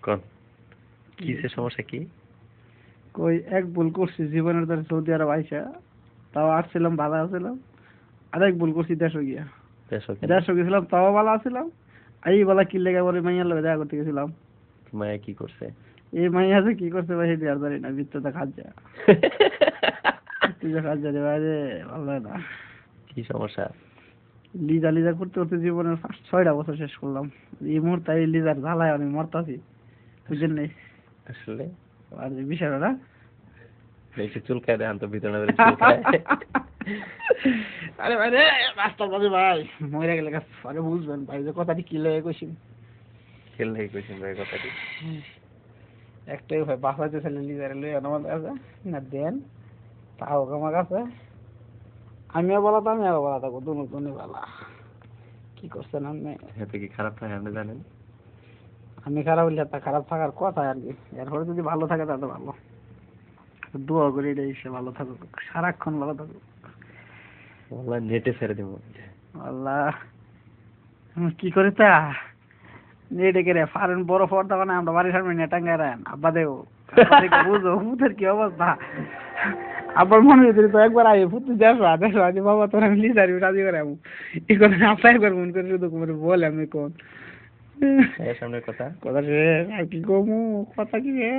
কোন কিসের সমস্যা কি? কই এক ভুল করছি জীবনের ধরে সৌদি আরব আইসা, তাও আসছিলাম ভালো আছিলাম। আরেক ভুল করছি দেশে গিয়া, দেশে গেছিলাম তাও ভালো আছিলাম। এই বেলা কি লেগে পরে মাইয়ার লগে দেখা করতে গেছিলাম। মায়া কি করছে? এই মাইয়া যে কি করছে ভাই সেটি আর জানি না, ভিতরটা খাজা তুই যে খাজা রে ভাই রে, ভালো লাগে না। কি সমস্যা? লিজা লিজা করতে করতে জীবনের 6টা বছর শেষ করলাম। এই মুহূর্তে এই লিজার ঝালায় আমি মরতাছি, বুঝলেন নাই? আসলে আর বিষয়টা না একটু চুলকায় দেন তো, ভিতরে ভিতরে চুলকায়। আরে ভাই রে রাস্তা বাজে ভাই, মরে গেলে আরে বুঝবেন ভাই যে কথাটি কি লেগে কইছি। খেল নাই কইছেন ভাই কথাটি। একটাই ভাই বাসাতে ছেলে লিজারে লই আনো আমাদের কাছে না দেন, তাও আমার কাছে আমিও বলা তো আমিও বলা থাকবো, দুনো দুনি বলা। কি করছেন আপনি? এতে কি খারাপ থাকে আপনি জানেন? আমি খারাপ হইলে তা খারাপ থাকার কথা আর কি, এরপরে যদি ভালো থাকে তাহলে ভালো। দোয়া করি এটাই সে ভালো থাকুক, সারাক্ষণ ভালো থাকুক। আল্লাহ নেটে ছেড়ে দিব। আল্লাহ কি করে তা নেটে কে রে ফারেন বড় পর্দা বানায় আমরা বাড়ির সামনে নেট টাঙ্গায় রাখেন, আব্বা দেও বুঝো ভূতের কি অবস্থা। আবার মনে হয়েছিল তো একবার আগে ভূত দেখো দেখো আজ বাবা তোর আমি লিজারি রাজি করে আমি এই কথা আপনার একবার মন করে শুধু বলে আমি কোন সামনের কথা কথা রে আর কি কমু কথা কি রে